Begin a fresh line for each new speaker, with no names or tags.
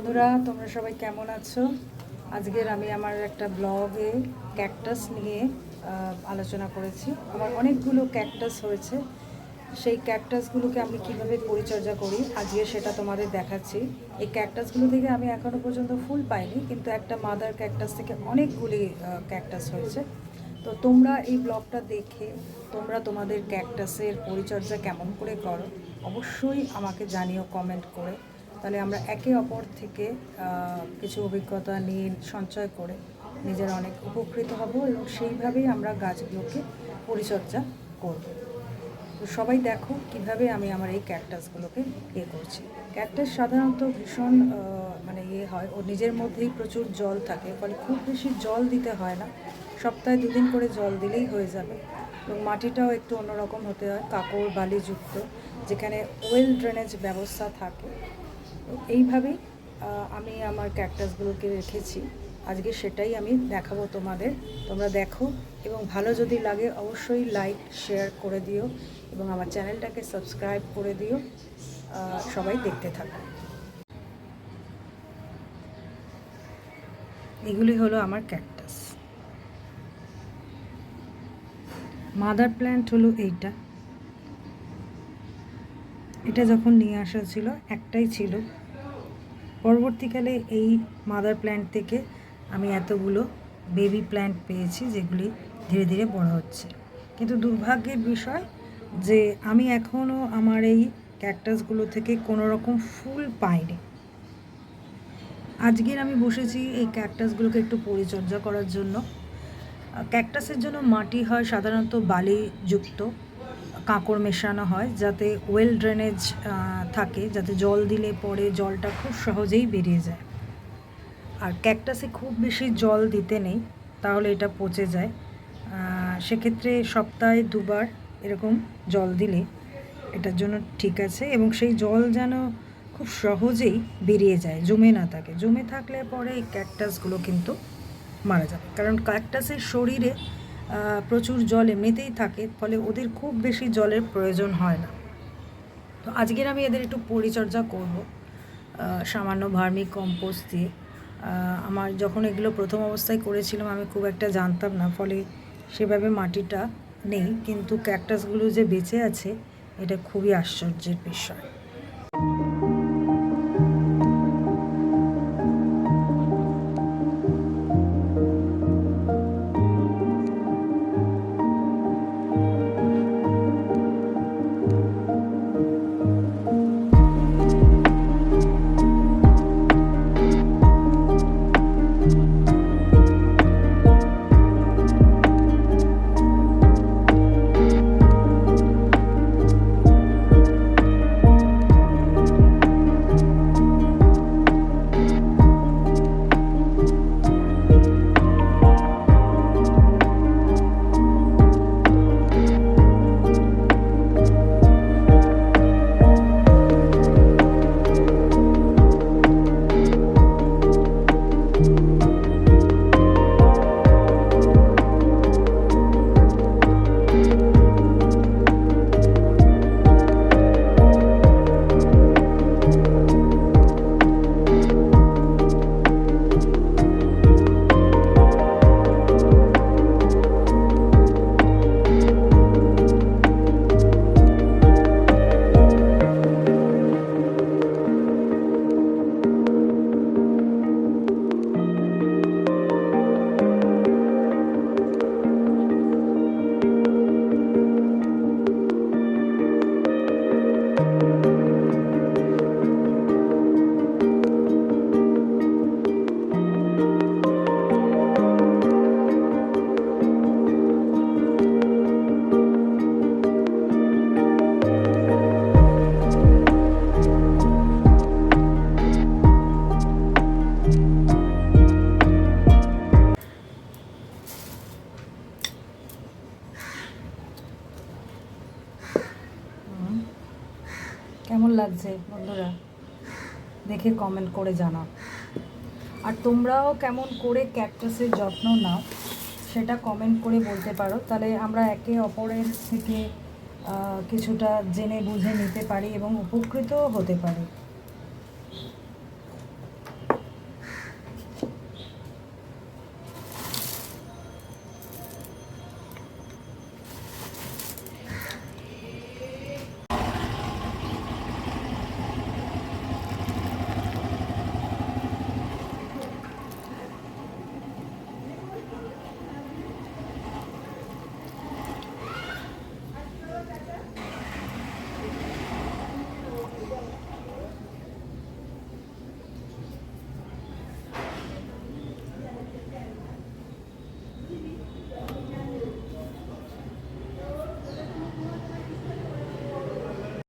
বন্ধুরা, তোমরা সবাই কেমন আছো? আজকের আমি আমার একটা ব্লগে ক্যাকটাস নিয়ে আলোচনা করেছি। আমার অনেকগুলো ক্যাকটাস হয়েছে, সেই ক্যাকটাসগুলোকে আমি কিভাবে পরিচর্যা করি আজকে সেটা তোমাদের দেখাচ্ছি। এই ক্যাকটাসগুলো থেকে আমি এখনও পর্যন্ত ফুল পাইনি, কিন্তু একটা মাদার ক্যাকটাস থেকে অনেকগুলি ক্যাকটাস হয়েছে। তো তোমরা এই ব্লগটা দেখে তোমরা তোমাদের ক্যাকটাসের পরিচর্যা কেমন করে করো অবশ্যই আমাকে জানিও কমেন্ট করে। তাহলে আমরা একে অপর থেকে কিছু অভিজ্ঞতা নিয়ে সঞ্চয় করে নিজেরা অনেক উপকৃত হব এবং সেইভাবেই আমরা গাছগুলোকে পরিচর্যা করব। তো সবাই দেখো কিভাবে আমি আমার এই ক্যাকটাসগুলোকে করছি। ক্যাকটাস সাধারণত ভীষণ হয়, ওর নিজের মধ্যেই প্রচুর জল থাকে, ফলে খুব বেশি জল দিতে হয় না, সপ্তাহে 2 দিন করে জল দিলেই হয়ে যাবে। এবং মাটিটাও একটু অন্যরকম হতে হয়, কাঁকড় বালিযুক্ত, যেখানে ওয়েল ড্রেনেজ ব্যবস্থা থাকে। তো এইভাবেই আমি আমার ক্যাকটাসগুলোকে রেখেছি। আজকে সেটাই আমি দেখাবো তোমাদের। তোমরা দেখো এবং ভালো যদি লাগে অবশ্যই লাইক শেয়ার করে দিও এবং আমার চ্যানেলটাকে সাবস্ক্রাইব করে দিও। সবাই দেখতে থাকো। এগুলি হলো আমার ক্যাকটাস। মাদার প্ল্যান্ট হলো এটা যখন নিয়ে আসা ছিল একটাই ছিল। পরবর্তীকালে এই মাদার প্ল্যান্ট থেকে আমি এতগুলো বেবি প্ল্যান্ট পেয়েছি, যেগুলি ধীরে ধীরে বড় হচ্ছে। কিন্তু দুর্ভাগ্যের বিষয় যে আমি এখনও আমার এই ক্যাকটাসগুলো থেকে কোনো রকম ফুল পাইনি। আজকের আমি বসেছি এই ক্যাকটাসগুলোকে একটু পরিচর্যা করার জন্য। ক্যাকটাসের জন্য মাটি হয় সাধারণত বালিযুক্ত, কাঁকড় মেশানো হয়, যাতে ওয়েল ড্রেনেজ থাকে, যাতে জল দিলে পরে জলটা খুব সহজেই বেরিয়ে যায়। আর ক্যাকটাসে খুব বেশি জল দিতে নেই, তাহলে এটা পচে যায়। সেক্ষেত্রে সপ্তাহে 2 বার এরকম জল দিলে এটার জন্য ঠিক আছে, এবং সেই জল যেন খুব সহজেই বেরিয়ে যায়, জমে না থাকে। জমে থাকলে পরে এই ক্যাকটাসগুলো কিন্তু মারা যাবে, কারণ ক্যাকটাসের শরীরে প্রচুর জল এমনিতেই থাকে, ফলে ওদের খুব বেশি জলের প্রয়োজন হয় না। তো আজকের আমি এদের একটু পরিচর্যা করব সামান্য ভার্মি কম্পোস্ট দিয়ে। আমার যখন এগুলো প্রথম অবস্থায় করেছিলাম আমি খুব একটা জানতাম না, ফলে সেভাবে মাটিটা নেই, কিন্তু ক্যাকটাসগুলো যে বেঁচে আছে এটা খুবই আশ্চর্যের বিষয়। কেমন লাগছে বন্ধুরা? দেখে কমেন্ট করে জানাও। আর তোমরাও কেমন করে ক্যাকটাসের যত্ন নাও সেটা কমেন্ট করে বলতে পারো, তাহলে আমরা একে অপরের থেকে কিছুটা জেনে বুঝে নিতে পারি এবং উপকৃতও হতে পারি।